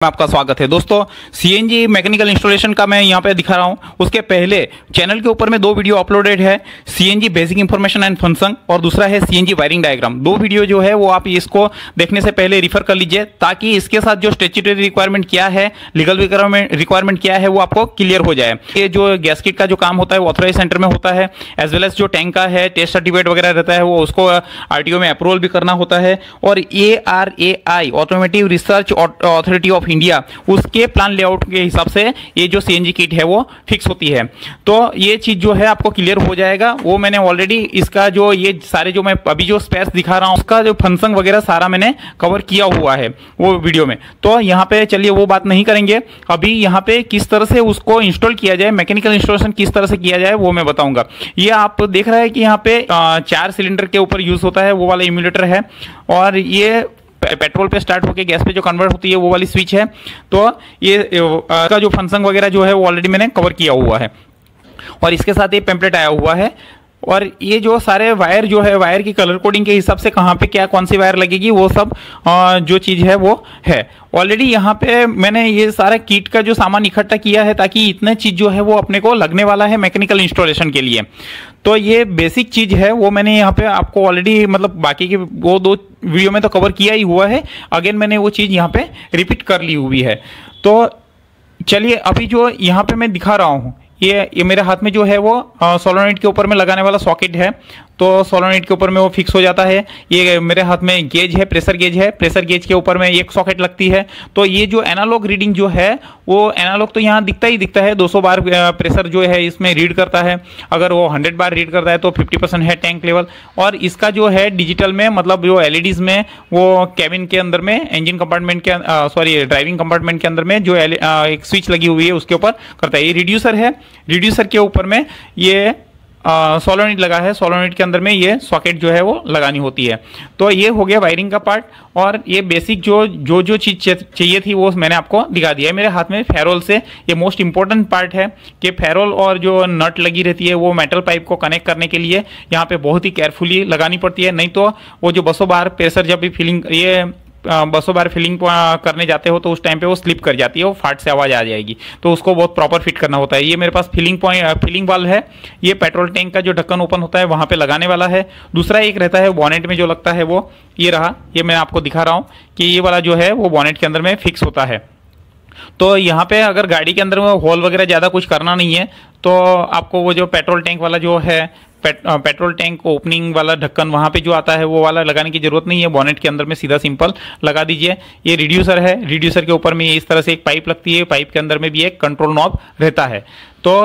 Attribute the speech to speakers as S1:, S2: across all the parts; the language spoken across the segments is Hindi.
S1: में आपका स्वागत है दोस्तों। सीएनजी मैकेनिकल इंस्टॉलेशन का मैं यहाँ पे दिखा रहा हूँ। उसके पहले चैनल के ऊपर में दो वीडियो अपलोडेड है, CNG basic information and function और दूसरा है सीएनजी वायरिंग डायग्राम। दो वीडियो जो है वो आप इसको देखने से पहले रिफर कर लीजिए ताकि इसके साथ जो स्टैट्यूटरी रिक्वायरमेंट क्या है, लीगल रिक्वायरमेंट क्या है वो आपको क्लियर हो जाए। ये जो गैसकिट का जो काम होता है वो ऑथराइज सेंटर में होता है, एज वेल एज जो टैंक का है टेस्ट सर्टिफिकेट वगैरह रहता है वो उसको आरटीओ में अप्रूवल भी करना होता है। और ARAI automotive research authority of India उसके प्लान लेआउट के हिसाब से ये जो सीएनजी किट है वो फिक्स होती है। तो ये चीज जो है आपको क्लियर हो जाएगा। वो मैंने ऑलरेडी इसका जो ये सारे जो मैं अभी जो स्पेस दिखा रहा हूं उसका जो फंक्शन वगैरह सारा मैंने कवर किया हुआ है वो वीडियो में। तो यहाँ पे चलिए वो बात नहीं करेंगे। अभी यहाँ पे किस तरह से उसको इंस्टॉल किया जाए, मैकेनिकल इंस्टॉलेशन किस तरह से किया जाए वो मैं बताऊंगा। ये आप देख रहे हैं कि यहाँ पे 4 सिलेंडर के ऊपर यूज होता है वो वाला इम्यूलेटर है, और ये पेट्रोल पे स्टार्ट होकर गैस पे जो कन्वर्ट होती है वो वाली स्विच है। तो ये का जो फंक्शन वगैरह जो है वो ऑलरेडी मैंने कवर किया हुआ है, और इसके साथ ये पेम्पलेट आया हुआ है। और ये जो सारे वायर जो है, वायर की कलर कोडिंग के हिसाब से कहाँ पे क्या कौन सी वायर लगेगी वो सब जो चीज़ है वो है। ऑलरेडी यहाँ पे मैंने ये सारा किट का जो सामान इकट्ठा किया है ताकि इतने चीज़ जो है वो अपने को लगने वाला है मैकेनिकल इंस्टॉलेशन के लिए। तो ये बेसिक चीज़ है वो मैंने यहाँ पे आपको ऑलरेडी मतलब बाकी के वो 2 वीडियो में तो कवर किया ही हुआ है। अगेन मैंने वो चीज़ यहाँ पे रिपीट कर ली हुई है। तो चलिए अभी जो यहाँ पे मैं दिखा रहा हूँ ये मेरे हाथ में जो है वो सोलोनॉइड के ऊपर में लगाने वाला सॉकेट है। तो सोलोनॉइड के ऊपर में वो फिक्स हो जाता है। ये मेरे हाथ में गेज है, प्रेशर गेज है, प्रेशर गेज के ऊपर में एक सॉकेट लगती है। तो ये जो एनालॉग रीडिंग जो है वो एनालॉग तो यहाँ दिखता ही दिखता है। 200 बार प्रेशर जो है इसमें रीड करता है। अगर वो 100 बार रीड करता है तो 50% है टैंक लेवल। और इसका जो है डिजिटल में मतलब जो एलईडीज में वो कैबिन के अंदर में इंजन कंपार्टमेंट के ड्राइविंग कंपार्टमेंट के अंदर में जो एक स्विच लगी हुई है उसके ऊपर करता है। ये रिड्यूसर है, रिड्यूसर के ऊपर में ये सोलोनॉइड लगा है। सोलोनॉइड के अंदर में ये सॉकेट जो है वो लगानी होती है। तो ये हो गया वायरिंग का पार्ट, और ये बेसिक जो चीज़ चाहिए थी वो मैंने आपको दिखा दिया है। मेरे हाथ में फेरोल से ये मोस्ट इंपॉर्टेंट पार्ट है कि फेरोल और जो नट लगी रहती है वो मेटल पाइप को कनेक्ट करने के लिए यहाँ पे बहुत ही केयरफुली लगानी पड़ती है। नहीं तो वो जो 200 बार प्रेशर जब भी फिलिंग 200 बार फिलिंग करने जाते हो तो उस टाइम पे वो स्लिप कर जाती है, वो फाट से आवाज आ जाएगी। तो उसको बहुत प्रॉपर फिट करना होता है। ये मेरे पास फिलिंग वाल्व है। ये पेट्रोल टैंक का जो ढक्कन ओपन होता है वहां पे लगाने वाला है। दूसरा एक रहता है बॉनेट में जो लगता है वो ये रहा। ये मैं आपको दिखा रहा हूँ कि ये वाला जो है वो बॉनेट के अंदर में फिक्स होता है। तो यहाँ पे अगर गाड़ी के अंदर में होल वगैरह ज़्यादा कुछ करना नहीं है तो आपको वो जो पेट्रोल टैंक वाला जो है पेट्रोल टैंक ओपनिंग वाला ढक्कन वहाँ पे जो आता है वो वाला लगाने की जरूरत नहीं है। बॉनेट के अंदर में सीधा सिंपल लगा दीजिए। ये रिड्यूसर है, रिड्यूसर के ऊपर में इस तरह से एक पाइप लगती है। पाइप के अंदर में भी एक कंट्रोल नॉब रहता है। तो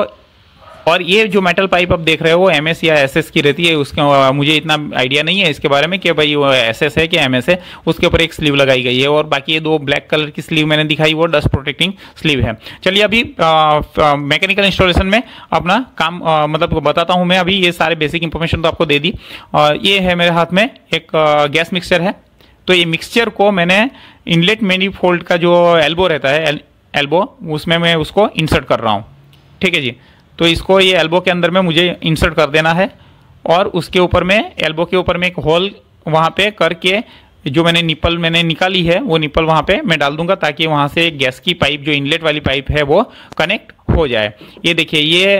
S1: और ये जो मेटल पाइप आप देख रहे हो वो MS या SS की रहती है। उसका मुझे इतना आइडिया नहीं है इसके बारे में कि भाई वो SS है कि MS है। उसके ऊपर एक स्लीव लगाई गई है, और बाकी ये 2 ब्लैक कलर की स्लीव मैंने दिखाई वो डस्ट प्रोटेक्टिंग स्लीव है। चलिए अभी मैकेनिकल इंस्टॉलेशन में अपना काम मतलब बताता हूँ मैं। अभी ये सारे बेसिक इंफॉर्मेशन तो आपको दे दी। और ये है मेरे हाथ में एक गैस मिक्सचर है। तो ये मिक्सचर को मैंने इनलेट मैनिफोल्ड का जो एल्बो रहता है एल्बो उसमें मैं उसको इंसर्ट कर रहा हूँ। ठीक है जी। तो इसको ये एल्बो के अंदर में मुझे इंसर्ट कर देना है, और उसके ऊपर में एल्बो के ऊपर में एक होल वहाँ पे करके जो मैंने निकाली है वो निप्पल वहाँ पे मैं डाल दूंगा ताकि वहाँ से गैस की पाइप जो इनलेट वाली पाइप है वो कनेक्ट हो जाए। ये देखिए ये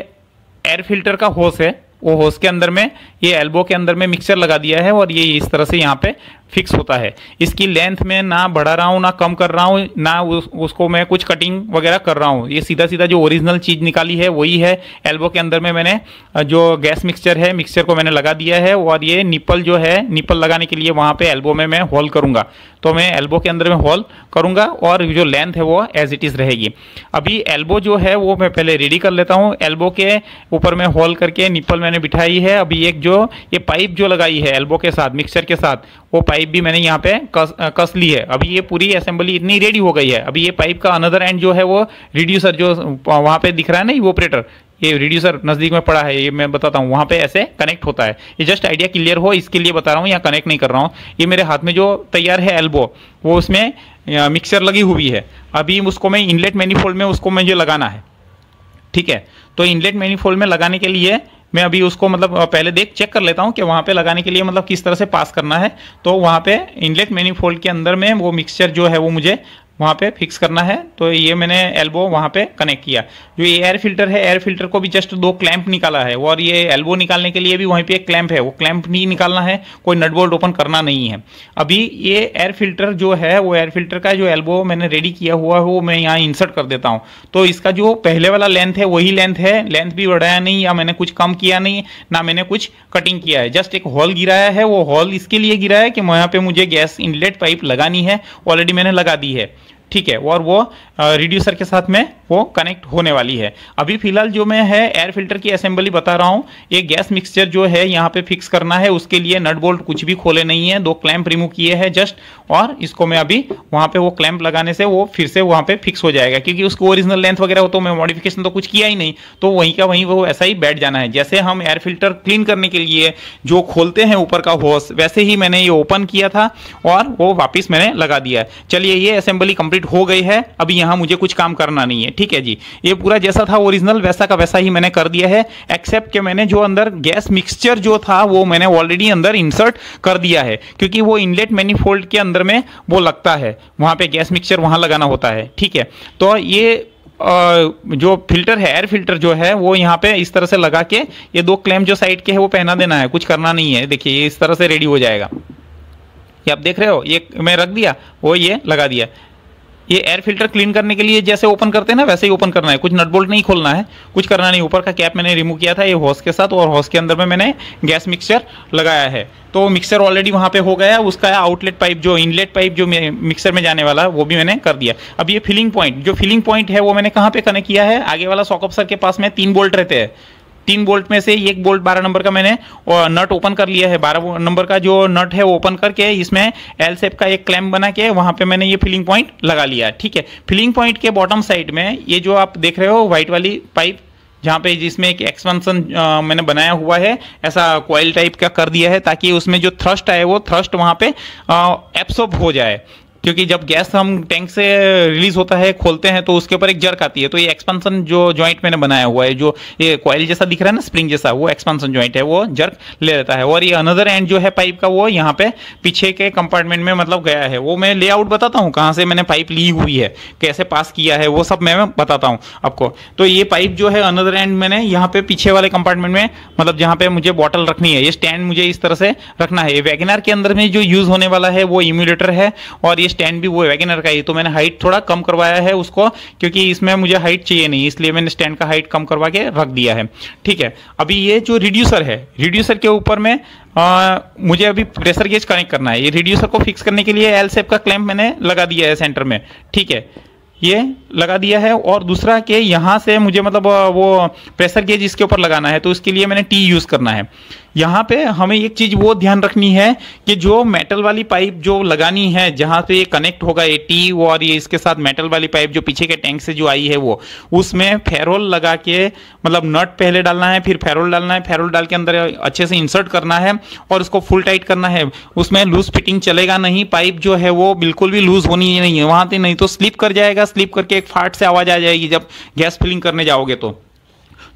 S1: एयर फिल्टर का होस है। वो होस के अंदर में ये एल्बो के अंदर में मिक्सचर लगा दिया है, और ये इस तरह से यहाँ पे फिक्स होता है। इसकी लेंथ में ना बढ़ा रहा हूँ ना कम कर रहा हूँ, ना उसको मैं कुछ कटिंग वगैरह कर रहा हूँ। ये सीधा सीधा जो ओरिजिनल चीज़ निकाली है वही है। एल्बो के अंदर में मैंने जो गैस मिक्सचर है मिक्सचर को मैंने लगा दिया है, और ये निप्पल जो है निप्पल लगाने के लिए वहाँ पे एल्बो में मैं होल करूँगा। तो मैं एल्बो के अंदर में होल करूँगा, और जो लेंथ है वो एज इट इज़ रहेगी। अभी एल्बो जो है वो मैं पहले रेडी कर लेता हूँ। एल्बो के ऊपर में होल करके निप्पल मैंने बिठाई है। अभी एक जो ये पाइप जो लगाई है एल्बो के साथ मिक्सचर के साथ, वो पाइप भी मैंने यहाँ पे कस ली है। अभी ये पूरी असेंबली इतनी रेडी हो गई है। अभी ये पाइप का अनदर एंड जो है वो रिड्यूसर जो वहाँ पे दिख रहा है ना इवोपरेटर, ये रिड्यूसर नजदीक में पड़ा है, ये मैं बताता हूँ वहाँ पे ऐसे कनेक्ट होता है। ये जस्ट आइडिया क्लियर हो इसके लिए बता रहा हूँ, यहाँ कनेक्ट नहीं कर रहा हूँ। ये मेरे हाथ में जो तैयार है एल्बो वो उसमें मिक्सचर लगी हुई है। अभी उसको मैं इनलेट मैनिफोल्ड में उसको मुझे लगाना है। ठीक है। तो इनलेट मैनिफोल्ड में लगाने के लिए मैं अभी उसको मतलब पहले चेक कर लेता हूँ कि वहाँ पे लगाने के लिए मतलब किस तरह से पास करना है। तो वहाँ पे इनलेट मैनिफोल्ड के अंदर में वो मिक्सचर जो है वो मुझे वहाँ पे फिक्स करना है। तो ये मैंने एल्बो वहाँ पे कनेक्ट किया। जो ये एयर फिल्टर है, एयर फिल्टर को भी जस्ट 2 क्लैंप निकाला है, और ये एल्बो निकालने के लिए भी वहीं पे एक क्लैंप है, वो क्लैंप नहीं निकालना है, कोई नट बोल्ट ओपन करना नहीं है। अभी ये एयर फिल्टर जो है, वो एयर फिल्टर का जो एल्बो मैंने रेडी किया हुआ है वो मैं यहाँ इंसर्ट कर देता हूँ। तो इसका जो पहले वाला लेंथ है वही लेंथ है, लेंथ भी बढ़ाया नहीं या मैंने कुछ कम किया नहीं, ना मैंने कुछ कटिंग किया है, जस्ट एक होल गिराया है। वो होल इसके लिए गिरा है कि वहाँ पे मुझे गैस इनलेट पाइप लगानी है, ऑलरेडी मैंने लगा दी है, ठीक है, और वो रिड्यूसर के साथ में वो कनेक्ट होने वाली है। अभी फिलहाल जो मैं है एयर फिल्टर की असेंबली बता रहा हूँ। ये गैस मिक्सचर जो है यहाँ पे फिक्स करना है, उसके लिए नट बोल्ट कुछ भी खोले नहीं है, 2 क्लैंप रिमूव किए हैं जस्ट, और इसको मैं अभी वहाँ पे वो क्लैंप लगाने से वो फिर से वहाँ पे फिक्स हो जाएगा, क्योंकि उसको ओरिजिनल लेंथ वगैरह हो तो मैं मॉडिफिकेशन तो कुछ किया ही नहीं, तो वहीं का वहीं वो ऐसा ही बैठ जाना है। जैसे हम एयर फिल्टर क्लीन करने के लिए जो खोलते हैं ऊपर का होस, वैसे ही मैंने ये ओपन किया था और वो वापिस मैंने लगा दिया है। चलिए, ये असेंबली कंप्लीट हो गई है, अभी यहाँ मुझे कुछ काम करना नहीं है, ठीक है जी। ये पूरा जैसा था ओरिजिनल वैसा का वैसा ही मैंने कर दिया है, एक्सेप्ट कि मैंने जो अंदर गैस मिक्सचर जो था वो मैंने ऑलरेडी अंदर इंसर्ट कर दिया है, क्योंकि वो इनलेट मैनिफोल्ड के अंदर में वो लगता है, वहां पे गैस मिक्सचर वहां लगाना होता है, ठीक है। तो ये जो फिल्टर है, एयर फिल्टर जो है वो यहाँ पे इस तरह से लगा के ये 2 क्लैंप जो साइड के है वो पहना देना है, कुछ करना नहीं है। देखिए ये इस तरह से रेडी हो जाएगा, ये आप देख रहे हो, ये मैं रख दिया, वो ये लगा दिया। ये एयर फिल्टर क्लीन करने के लिए जैसे ओपन करते हैं ना वैसे ही ओपन करना है, कुछ नट बोल्ट नहीं खोलना है, कुछ करना नहीं। ऊपर का कैप मैंने रिमूव किया था ये हॉस के साथ, और हॉस के अंदर में मैंने गैस मिक्सचर लगाया है। तो मिक्सचर ऑलरेडी वहां पे हो गया, उसका आउटलेट पाइप जो इनलेट पाइप जो मिक्सर में जाने वाला वो भी मैंने कर दिया। अब ये फिलिंग पॉइंट, जो फिलिंग पॉइंट है वो मैंने कहाँ पे कनेक्ट किया है, आगे वाला सॉक ऑफिसर के पास में 3 बोल्ट रहते हैं, 3 बोल्ट में से एक बोल्ट 12 नंबर का मैंने नट ओपन कर लिया है। 12 नंबर का जो नट है वो ओपन करके इसमें एल शेप का एक क्लैंप बना के वहां पे मैंने ये फिलिंग पॉइंट लगा लिया, ठीक है। फिलिंग पॉइंट के बॉटम साइड में ये जो आप देख रहे हो व्हाइट वाली पाइप, जहाँ पे जिसमें एक एक्सपेंशन मैंने बनाया हुआ है, ऐसा कॉइल टाइप का कर दिया है, ताकि उसमें जो थ्रस्ट है वो थ्रस्ट वहां पे एब्सॉर्ब हो जाए, क्योंकि जब गैस हम टैंक से रिलीज होता है, खोलते हैं, तो उसके ऊपर एक जर्क आती है। तो ये एक्सपेंशन जो जॉइंट मैंने बनाया हुआ है, जो ये कॉइल जैसा दिख रहा है ना, स्प्रिंग जैसा, वो एक्सपेंशन जॉइंट है, वो जर्क ले लेता है। और ये अनदर एंड जो है पाइप का, वो यहाँ पे पीछे के कंपार्टमेंट में मतलब गया है। वो मैं लेआउट बताता हूँ, कहाँ से मैंने पाइप ली हुई है, कैसे पास किया है, वो सब मैं बताता हूँ आपको। तो ये पाइप जो है अनदर एंड मैंने यहाँ पे पीछे वाले कंपार्टमेंट में, मतलब जहाँ पे मुझे बॉटल रखनी है, ये स्टैंड मुझे इस तरह से रखना है। वैगनर के अंदर में जो यूज होने वाला है वो इम्यूलेटर है, और ये स्टैंड भी वो वैगनर का ही। तो मैंने हाइट थोड़ा कम करवाया है उसको, क्योंकि इसमें मुझे हाइट चाहिए नहीं, इसलिए मैंने स्टैंड का हाइट कम करवा के रख दिया है, ठीक है। अभी ये जो रिड्यूसर है, रिड्यूसर के ऊपर में मुझे अभी प्रेशर गेज कनेक्ट करना है। ये रिड्यूसर को फिक्स करने के लिए एल शेप का क्लैंप मैंने लगा दिया है सेंटर में, ठीक है, ये लगा दिया है। और दूसरा कि यहाँ से मुझे मतलब वो प्रेशर गेज इसके ऊपर लगाना है, तो उसके लिए मैंने टी यूज करना है। यहाँ पे हमें एक चीज वो ध्यान रखनी है कि जो मेटल वाली पाइप जो लगानी है, जहाँ पे ये कनेक्ट होगा ये टी, और ये इसके साथ मेटल वाली पाइप जो पीछे के टैंक से जो आई है, वो उसमें फेरोल लगा के, मतलब नट पहले डालना है, फिर फेरोल डालना है, फेरोल डाल के अंदर अच्छे से इंसर्ट करना है और उसको फुल टाइट करना है। उसमें लूज फिटिंग चलेगा नहीं, पाइप जो है वो बिल्कुल भी लूज होनी नहीं है वहां से, नहीं तो स्लिप कर जाएगा, स्लिप करके एक फाट से आवाज आ जाएगी जब गैस फिलिंग करने जाओगे।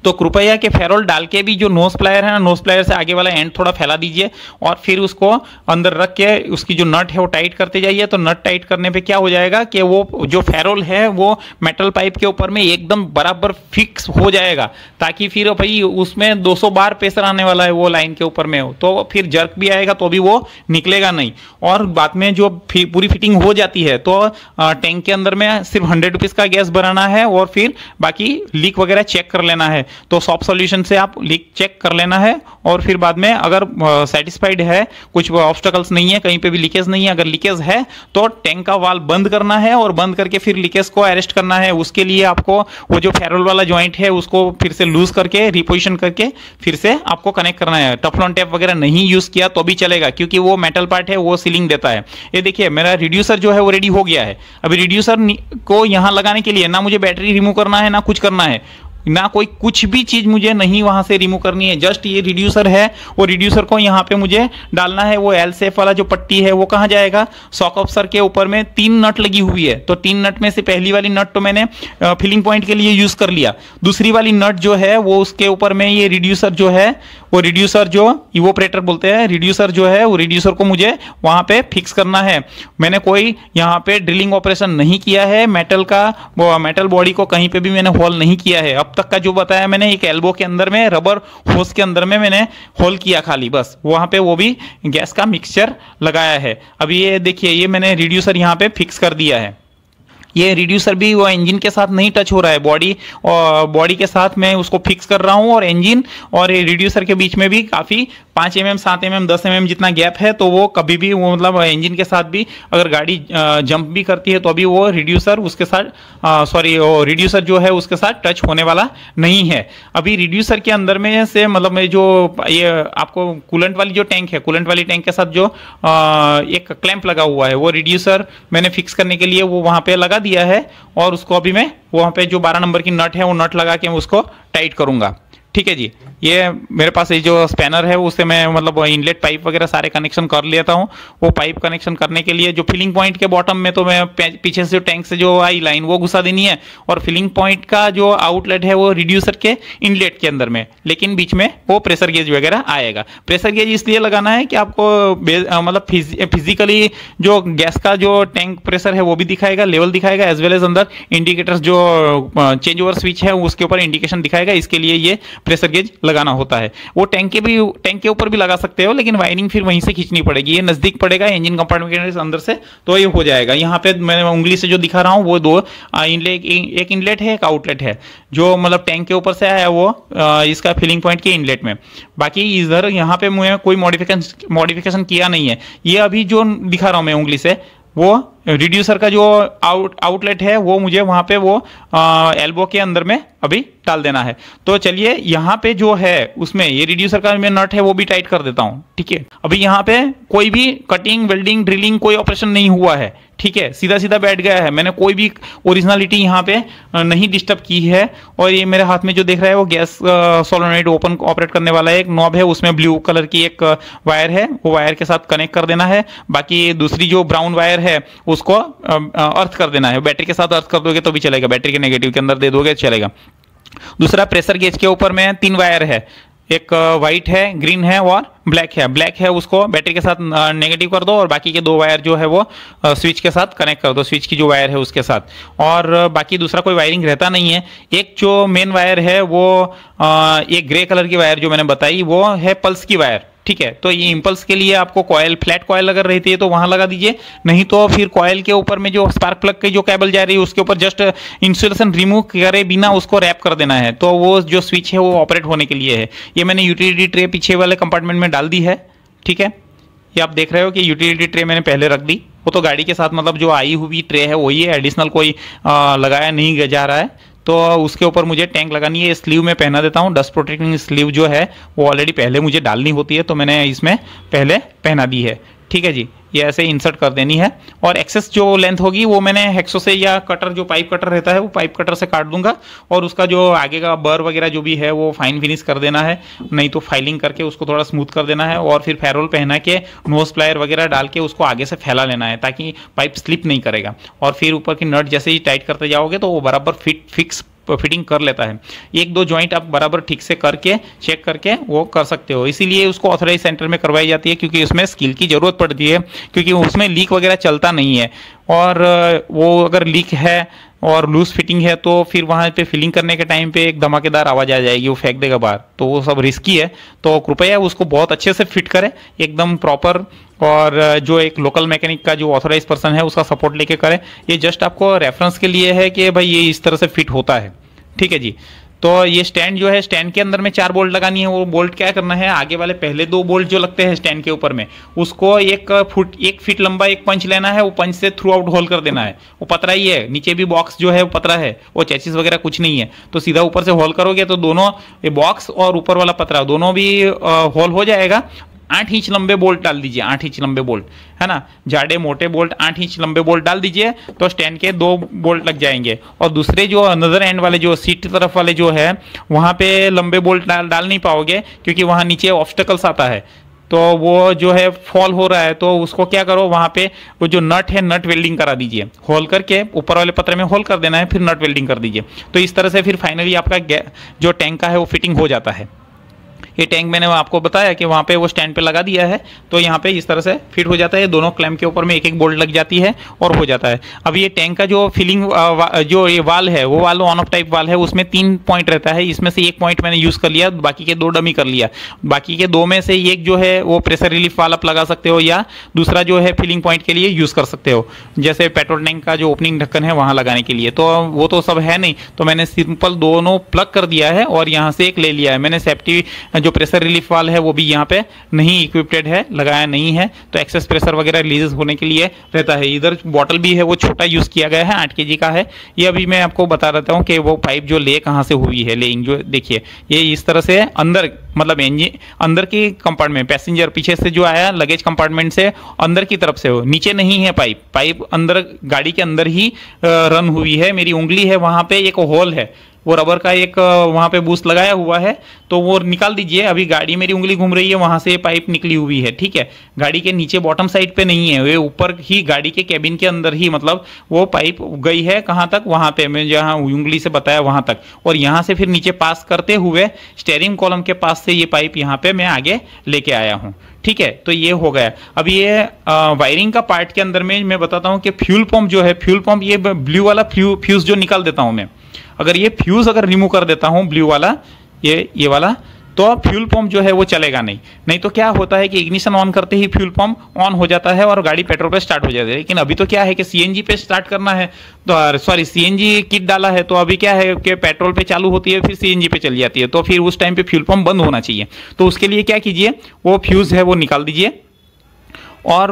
S1: तो कृपया के फेरोल डाल के भी जो नोज प्लायर है ना, नोज प्लायर से आगे वाला एंड थोड़ा फैला दीजिए, और फिर उसको अंदर रख के उसकी जो नट है वो टाइट करते जाइए। तो नट टाइट करने पे क्या हो जाएगा कि वो जो फेरोल है वो मेटल पाइप के ऊपर में एकदम बराबर फिक्स हो जाएगा, ताकि फिर भाई उसमें 200 बार प्रेशर आने वाला है वो लाइन के ऊपर में, तो फिर जर्क भी आएगा तो भी वो निकलेगा नहीं। और बाद में जो पूरी फिटिंग हो जाती है तो टैंक के अंदर में सिर्फ 100 रुपीज का गैस भराना है, और फिर बाकी लीक वगैरह चेक कर लेना है। तो सॉफ्ट सॉल्यूशन से आप लीक चेक कर लेना है, और फिर बाद में अगर सेटिस्फाइड है, कुछ ऑब्स्टेकल्स नहीं है, कहीं पे भी लीकेज नहीं है, अगर लीकेज है तो टैंक का वाल्व बंद करना है, और बंद करके फिर लीकेज को अरेस्ट करना है। उसके लिए आपको वो जो फेरोल वाला जॉइंट है उसको फिर से लूज करके रिपोजिशन करके फिर से आपको कनेक्ट करना है। टफलॉन टेप वगैरह नहीं यूज किया तो भी चलेगा, क्योंकि वो मेटल पार्ट है, वो सीलिंग देता है। ये देखिए मेरा रिड्यूसर जो है वो रेडी हो गया है। अभी रिड्यूसर को यहां लगाने के लिए ना मुझे बैटरी रिमूव करना है ना कुछ करना है, ना कोई कुछ भी चीज मुझे नहीं वहां से रिमूव करनी है। जस्ट ये रिड्यूसर है, वो रिड्यूसर को यहाँ पे मुझे डालना है। वो एल शेप वाला जो पट्टी है वो कहाँ जाएगा, शॉक ऑब्जर्वर के ऊपर में 3 नट लगी हुई है, तो 3 नट में से पहली वाली नट तो मैंने फिलिंग पॉइंट के लिए यूज कर लिया। दूसरी वाली नट जो है वो उसके ऊपर में ये रिड्यूसर जो है, वो रिड्यूसर जो इवोपरेटर बोलते हैं, रिड्यूसर जो है वो रिड्यूसर को मुझे वहां पे फिक्स करना है। मैंने कोई यहाँ पे ड्रिलिंग ऑपरेशन नहीं किया है, मेटल बॉडी को कहीं पे भी मैंने होल नहीं किया है। अब तक का जो बताया मैंने, एक एल्बो के अंदर में रबर होस के अंदर में मैंने होल किया खाली, बस वहां पे वो भी गैस का मिक्सचर लगाया है। अब ये देखिए, ये मैंने रिड्यूसर यहाँ पे फिक्स कर दिया है। ये रिड्यूसर भी वो इंजन के साथ नहीं टच हो रहा है, बॉडी के साथ मैं उसको फिक्स कर रहा हूं, और इंजन और रिड्यूसर के बीच में भी काफी 5 mm 7 mm 10 mm जितना गैप है, तो वो कभी भी वो मतलब इंजन के साथ भी अगर गाड़ी जंप भी करती है तो अभी वो रिड्यूसर उसके साथ रिड्यूसर जो है उसके साथ टच होने वाला नहीं है। अभी रिड्यूसर के अंदर में से मतलब जो ये आपको कूलेंट वाली जो टैंक है, कूलेंट वाली टैंक के साथ जो एक क्लैंप लगा हुआ है, वो रिड्यूसर मैंने फिक्स करने के लिए वो वहां पे लगा दिया है, और उसको अभी मैं वहां पे जो 12 नंबर की नट है वो नट लगा के मैं उसको टाइट करूंगा। ठीक है जी, ये मेरे पास ये जो स्पैनर है उससे मैं मतलब इनलेट पाइप वगैरह सारे कनेक्शन कर लेता हूँ। वो पाइप कनेक्शन करने के लिए जो फिलिंग पॉइंट के बॉटम में तो मैं पीछे से टैंक से जो आई लाइन वो घुसा देनी है, और फिलिंग पॉइंट का जो आउटलेट है वो रिड्यूसर के इनलेट के अंदर में, लेकिन बीच में वो प्रेशर गेज वगैरह आएगा। प्रेशर गेज इसलिए लगाना है कि आपको मतलब फिजिकली जो गैस का जो टैंक प्रेशर है वो भी दिखाएगा, लेवल दिखाएगा, एज वेल एज अंदर इंडिकेटर्स जो चेंज ओवर स्विच है उसके ऊपर इंडिकेशन दिखाएगा। इसके लिए ये प्रेशर गेज लगाना होता है। वो टैंक के ऊपर भी लगा सकते हो, लेकिन वायरिंग फिर वहीं से खींचनी पड़ेगी। ये नजदीक पड़ेगा इंजन कंपार्टमेंट के अंदर से, तो ये हो जाएगा। यहाँ पे मैं उंगली से जो दिखा रहा हूँ वो 2 एक इनलेट है, एक आउटलेट है, जो मतलब टैंक के ऊपर से आया वो इसका फिलिंग पॉइंट के इनलेट में। बाकी इधर यहाँ पे मैं कोई मॉडिफिकेशन किया नहीं है। ये अभी जो दिखा रहा हूँ मैं उंगली से, वो रिड्यूसर का जो आउटलेट है वो मुझे वहां पे वो एल्बो के अंदर में अभी डाल देना है। तो चलिए यहाँ पे जो है उसमें ये रिड्यूसर का मैं नट है वो भी टाइट कर देता हूँ। ठीक है, अभी यहाँ पे कोई भी कटिंग, वेल्डिंग, ड्रिलिंग कोई ऑपरेशन नहीं हुआ है। ठीक है, सीधा सीधा बैठ गया है, मैंने कोई भी ओरिजिनलिटी यहाँ पे नहीं डिस्टर्ब की है। और ये मेरे हाथ में जो दिख रहा है वो गैस सोलेनोइड ओपन ऑपरेट करने वाला एक नॉब है, उसमें ब्लू कलर की एक वायर है, वो वायर के साथ कनेक्ट कर देना है। बाकी दूसरी जो ब्राउन वायर है उसको अर्थ कर देना है। बैटरी के साथ अर्थ कर दोगे तो भी चलेगा, बैटरी के नेगेटिव के अंदर दे दोगे चलेगा। दूसरा प्रेशर गेज के ऊपर में 3 वायर है, एक व्हाइट है, ग्रीन है और ब्लैक है। ब्लैक है उसको बैटरी के साथ नेगेटिव कर दो, और बाकी के 2 वायर जो है वो स्विच के साथ कनेक्ट कर दो, स्विच की जो वायर है उसके साथ। और बाकी दूसरा कोई वायरिंग रहता नहीं है। एक जो मेन वायर है वो एक ग्रे कलर की वायर जो मैंने बताई वो है पल्स की वायर। ठीक है, तो ये इंपल्स के लिए आपको कॉयल, फ्लैट कॉयल अगर रहती है तो वहां लगा दीजिए, नहीं तो फिर कॉयल के ऊपर में जो स्पार्क प्लग की जो केबल जा रही है उसके ऊपर जस्ट इंसुलेशन रिमूव करे बिना उसको रैप कर देना है, तो वो जो स्विच है वो ऑपरेट होने के लिए है। ये मैंने यूटिलिटी ट्रे पीछे वाले कंपार्टमेंट में डाल दी है। ठीक है, ये आप देख रहे हो कि यूटिलिटी ट्रे मैंने पहले रख दी, वो तो गाड़ी के साथ मतलब जो आई हुई ट्रे है वही है, एडिशनल कोई लगाया नहीं जा रहा है। तो उसके ऊपर मुझे टैंक लगानी है, स्लीव में पहना देता हूँ। डस्ट प्रोटेक्टिंग स्लीव जो है वो ऑलरेडी पहले मुझे डालनी होती है, तो मैंने इसमें पहले पहना दी है। ठीक है जी, ये ऐसे इंसर्ट कर देनी है, और एक्सेस जो लेंथ होगी वो मैंने हेक्सो से या कटर जो पाइप कटर रहता है वो पाइप कटर से काट दूंगा, और उसका जो आगे का बर वगैरह जो भी है वो फाइन फिनिश कर देना है, नहीं तो फाइलिंग करके उसको थोड़ा स्मूथ कर देना है, और फिर फेरोल पहना के नोज प्लायर वगैरह डाल के उसको आगे से फैला लेना है ताकि पाइप स्लिप नहीं करेगा। और फिर ऊपर की नट जैसे ही टाइट करते जाओगे तो वो बराबर फिक्स फिटिंग कर लेता है। 1-2 जॉइंट आप बराबर ठीक से करके चेक करके वो कर सकते हो। इसीलिए उसको ऑथराइज सेंटर में करवाई जाती है, क्योंकि उसमें स्किल की जरूरत पड़ती है, क्योंकि उसमें लीक वगैरह चलता नहीं है। और वो अगर लीक है और लूज फिटिंग है तो फिर वहां पे फिलिंग करने के टाइम पे एक धमाकेदार आवाज आ जाएगी, वो फेंक देगा बाहर, तो वो सब रिस्की है। तो कृपया उसको बहुत अच्छे से फिट करें, एकदम प्रॉपर, और जो एक लोकल मैकेनिक का जो ऑथराइज पर्सन है उसका सपोर्ट लेके करें। ये जस्ट आपको रेफरेंस के लिए है कि भाई ये इस तरह से फिट होता है। ठीक है जी, तो ये स्टैंड जो है, स्टैंड के अंदर में 4 बोल्ट लगानी है। वो बोल्ट क्या करना है, आगे वाले पहले 2 बोल्ट जो लगते हैं स्टैंड के ऊपर में, उसको 1 फीट लंबा एक पंच लेना है, वो पंच से थ्रू आउट होल कर देना है। वो पतरा ही है, नीचे भी बॉक्स जो है वो पतरा है, वो चेसिस वगैरह कुछ नहीं है, तो सीधा ऊपर से होल करोगे तो दोनों ये बॉक्स और ऊपर वाला पतरा दोनों भी होल हो जाएगा। 8 इंच लंबे बोल्ट डाल दीजिए, 8 इंच लंबे बोल्ट, है ना, जाड़े मोटे बोल्ट 8 इंच लंबे बोल्ट डाल दीजिए तो स्टैंड के 2 बोल्ट लग जाएंगे। और दूसरे जो नजर एंड वाले जो सीट तरफ वाले जो है वहां पे लंबे बोल्ट डाल नहीं पाओगे, क्योंकि वहां नीचे ऑब्स्टेकल्स आता है, तो वो जो है फॉल हो रहा है, तो उसको क्या करो, वहां पे वो जो नट है नट वेल्डिंग करा दीजिए, होल करके ऊपर वाले पत्रे में होल कर देना है, फिर नट वेल्डिंग कर दीजिए। तो इस तरह से फिर फाइनली आपका जो टैंक का है वो फिटिंग हो जाता है। ये टैंक मैंने आपको बताया कि वहाँ पे वो स्टैंड पे लगा दिया है, तो यहाँ पे इस तरह से फिट हो जाता है। दोनों क्लैंप के ऊपर में एक एक बोल्ट लग जाती है और हो जाता है। अब ये टैंक का जो फिलिंग जो ये वाल है वो वाल ऑन ऑफ टाइप वाल है, उसमें 3 पॉइंट रहता है, इसमें से 1 पॉइंट मैंने यूज़ कर लिया, बाकी के 2 डमी कर लिया। बाकी के 2 में से एक जो है वो प्रेशर रिलीफ वाल आप लगा सकते हो, या दूसरा जो है फिलिंग पॉइंट के लिए यूज़ कर सकते हो, जैसे पेट्रोल टैंक का जो ओपनिंग ढक्कन है वहाँ लगाने के लिए। तो वो तो सब है नहीं, तो मैंने सिंपल दोनों प्लग कर दिया है और यहाँ से एक ले लिया है मैंने। सेफ्टी जो प्रेशर रिलीफ वाल है वो भी यहाँ पे नहीं इक्विप्ड है, लगाया नहीं है, तो एक्सेस प्रेशर वगैरह रिलीज होने के लिए रहता है। इधर बॉटल भी है वो छोटा यूज किया गया है, 8 kg का है। ये अभी मैं आपको बता देता हूँ कि वो पाइप जो ले कहाँ से हुई है, लेइंग जो देखिए ये इस तरह से अंदर, मतलब इंजन अंदर की कंपार्टमेंट, पैसेंजर पीछे से जो आया लगेज कंपार्टमेंट से अंदर की तरफ से हो, नीचे नहीं है पाइप अंदर गाड़ी के अंदर ही रन हुई है। मेरी उंगली है वहां पे एक होल है, वो रबर का एक वहां पे बूस्ट लगाया हुआ है, तो वो निकाल दीजिए। अभी गाड़ी मेरी उंगली घूम रही है, वहां से पाइप निकली हुई है, ठीक है। गाड़ी के नीचे बॉटम साइड पे नहीं है, वे ऊपर ही गाड़ी के कैबिन के अंदर ही, मतलब वो पाइप गई है कहाँ तक, वहां पे मैं जहां उंगली से बताया वहां तक, और यहाँ से फिर नीचे पास करते हुए स्टेयरिंग कॉलम के पास से ये पाइप यहाँ पे मैं आगे लेके आया हूँ, ठीक है। तो ये हो गया। अब ये वायरिंग का पार्ट के अंदर में मैं बताता हूँ कि फ्यूल पंप जो है, फ्यूल पंप ये ब्लू वाला फ्यूज जो निकाल देता हूँ मैं, अगर ये फ्यूज अगर रिमूव कर देता हूं ब्लू वाला, ये वाला, तो फ्यूल पंप जो है वो चलेगा नहीं तो क्या होता है कि इग्निशन ऑन करते ही फ्यूल पंप ऑन हो जाता है और गाड़ी पेट्रोल पे स्टार्ट हो जाती है। लेकिन अभी तो क्या है कि सीएनजी पे स्टार्ट करना है, तो सॉरी सीएनजी किट डाला है, तो अभी क्या है कि पेट्रोल पे चालू होती है फिर सीएनजी पे चली जाती है, तो फिर उस टाइम पे फ्यूल पंप बंद होना चाहिए। तो उसके लिए क्या कीजिए, वो फ्यूज है वो निकाल दीजिए। और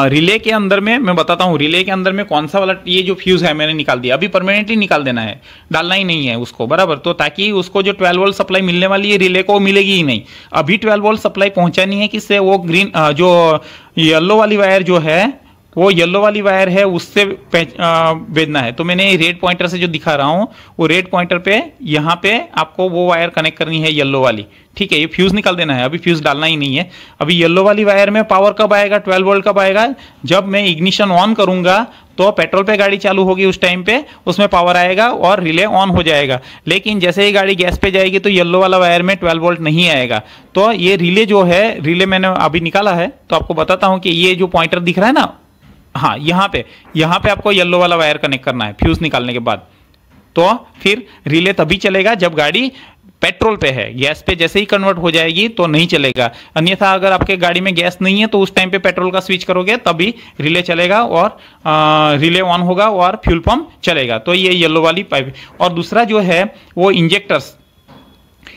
S1: रिले के अंदर में मैं बताता हूँ, रिले के अंदर में कौन सा वाला ये जो फ्यूज है मैंने निकाल दिया, अभी परमानेंटली निकाल देना है, डालना ही नहीं है उसको, बराबर। तो ताकि उसको जो 12 वोल्ट सप्लाई मिलने वाली है रिले को मिलेगी ही नहीं। अभी 12 वोल्ट सप्लाई पहुंचानी है किससे, वो ग्रीन जो येलो वाली वायर जो है, वो येलो वाली वायर है उससे भेजना है। तो मैंने रेड पॉइंटर से जो दिखा रहा हूं, वो रेड पॉइंटर पे यहाँ पे आपको वो वायर कनेक्ट करनी है येलो वाली, ठीक है। ये फ्यूज निकाल देना है, अभी फ्यूज डालना ही नहीं है। अभी येलो वाली वायर में पावर कब आएगा, 12 वोल्ट कब आएगा, जब मैं इग्निशन ऑन करूंगा तो पेट्रोल पे गाड़ी चालू होगी, उस टाइम पे उसमें पावर आएगा और रिले ऑन हो जाएगा। लेकिन जैसे ही गाड़ी गैस पे जाएगी तो येलो वाला वायर में 12 वोल्ट नहीं आएगा। तो ये रिले जो है, रिले मैंने अभी निकाला है, तो आपको बताता हूं कि ये जो पॉइंटर दिख रहा है ना, हाँ यहाँ पे आपको येलो वाला वायर कनेक्ट करना है फ्यूज निकालने के बाद। तो फिर रिले तभी चलेगा जब गाड़ी पेट्रोल पे है, गैस पे जैसे ही कन्वर्ट हो जाएगी तो नहीं चलेगा। अन्यथा अगर आपके गाड़ी में गैस नहीं है तो उस टाइम पे पेट्रोल का स्विच करोगे तभी रिले चलेगा और रिले ऑन होगा और फ्यूल पंप चलेगा। तो ये येलो वाली पाइप। और दूसरा जो है वो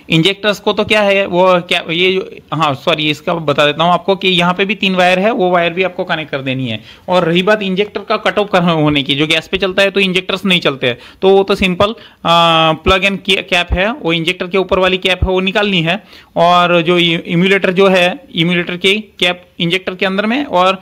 S1: इंजेक्टर्स को तो क्या है वो क्या ये, हाँ सॉरी इसका बता देता हूँ आपको कि यहाँ पे भी 3 वायर है, वो वायर भी आपको कनेक्ट कर देनी है। और रही बात इंजेक्टर का कट ऑफ होने की, जो गैस पे चलता है तो इंजेक्टर्स नहीं चलते हैं, तो वो तो सिंपल प्लग एंड कैप है, वो इंजेक्टर के ऊपर वाली कैप है वो निकालनी है। और जो इम्यूलेटर जो है, इम्यूलेटर की कैप इंजेक्टर के अंदर में, और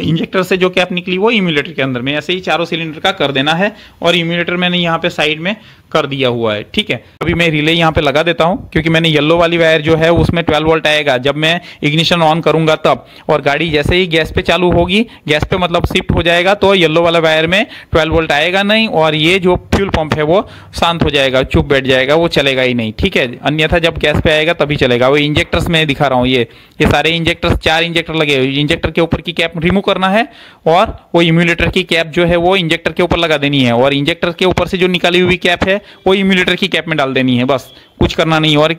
S1: इंजेक्टर से जो कैप निकली वो इम्यूलेटर के अंदर में, ऐसे ही चारों सिलेंडर का कर देना है। और इम्यूलेटर मैंने यहाँ पे साइड में कर दिया हुआ है, ठीक है। अभी मैं रिले यहाँ पे लगा देता हूँ, क्योंकि मैंने येलो वाली वायर जो है उसमें 12 वोल्ट आएगा जब मैं इग्निशन ऑन करूंगा तब, और गाड़ी जैसे ही गैस पे चालू होगी, गैस पे मतलब शिफ्ट हो जाएगा, तो येलो वाला वायर में 12 वोल्ट आएगा नहीं, और ये जो फ्यूल पंप है वो शांत हो जाएगा, चुप बैठ जाएगा, वो चलेगा ही नहीं, ठीक है। अन्यथा जब गैस पे आएगा तभी चलेगा। वो इंजेक्टर्स में दिखा रहा हूँ, ये सारे इंजेक्टर्स, 4 इंजेक्टर लगे हुए। इंजेक्टर के ऊपर की कैप रिमूव करना है और वो इम्यूलेटर की कैप जो है वो इंजेक्टर के ऊपर लगा देनी है, और इंजेक्टर के ऊपर से जो निकाली हुई कैप है वो इम्यूलेटर की कैप में डाल देनी है, बस कुछ करना नहीं। और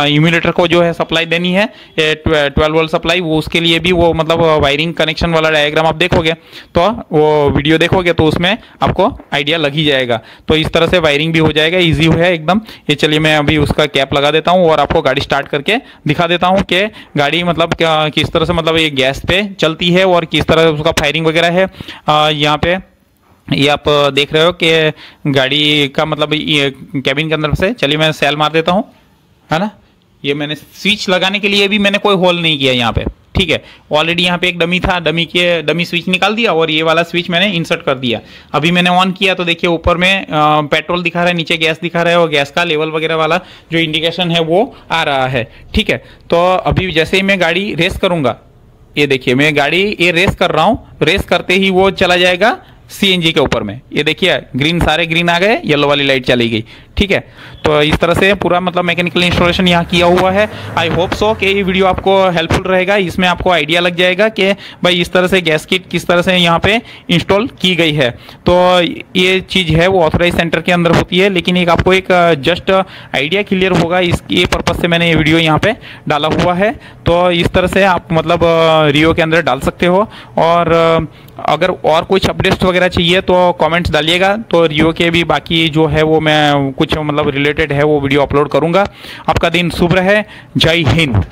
S1: इम्यूलेटर को जो है सप्लाई देनी है 12 वोल्ट सप्लाई, वो उसके लिए भी वो मतलब वायरिंग कनेक्शन वाला डायग्राम आप देखोगे तो वो वीडियो देखोगे तो उसमें आपको आइडिया लग ही जाएगा। तो इस तरह से वायरिंग भी हो जाएगा, इजी है एकदम। ये चलिए मैं अभी उसका कैप लगा देता हूँ और आपको गाड़ी स्टार्ट करके दिखा देता हूँ कि गाड़ी मतलब किस तरह से मतलब ये गैस पे चलती है और किस तरह उसका फायरिंग वगैरह है। यहाँ पे ये आप देख रहे हो कि गाड़ी का मतलब ये कैबिन के अंदर से, चलिए मैं सेल मार देता हूँ, है ना। ये मैंने स्विच लगाने के लिए भी मैंने कोई होल नहीं किया यहाँ पे, ठीक है। ऑलरेडी यहाँ पे एक डमी था, डमी स्विच निकाल दिया और ये वाला स्विच मैंने इंसर्ट कर दिया। अभी मैंने ऑन किया तो देखिए ऊपर में पेट्रोल दिखा रहा है, नीचे गैस दिखा रहा है और गैस का लेवल वगैरह वाला जो इंडिकेशन है वो आ रहा है, ठीक है। तो अभी जैसे ही मैं गाड़ी रेस करूंगा, ये देखिए मैं गाड़ी ये रेस कर रहा हूं, रेस करते ही वो चला जाएगा सीएनजी के ऊपर में। ये देखिए ग्रीन, सारे ग्रीन आ गए, येलो वाली लाइट चली गई, ठीक है। तो इस तरह से पूरा मतलब मैकेनिकल इंस्टॉलेशन यहाँ किया हुआ है। आई होप सो कि ये वीडियो आपको हेल्पफुल रहेगा, इसमें आपको आइडिया लग जाएगा कि भाई इस तरह से गैस किट किस तरह से यहाँ पे इंस्टॉल की गई है। तो ये चीज़ है वो ऑथराइज सेंटर के अंदर होती है, लेकिन एक आपको एक जस्ट आइडिया क्लियर होगा, इसके पर्पज़ से मैंने ये वीडियो यहाँ पे डाला हुआ है। तो इस तरह से आप मतलब रियो के अंदर डाल सकते हो। और अगर और कुछ अपडेट्स वगैरह चाहिए तो कमेंट्स डालिएगा, तो रियो के भी बाकी जो है वो मैं कुछ मतलब रिलेटेड है वो वीडियो अपलोड करूंगा। आपका दिन शुभ रहे, जय हिंद।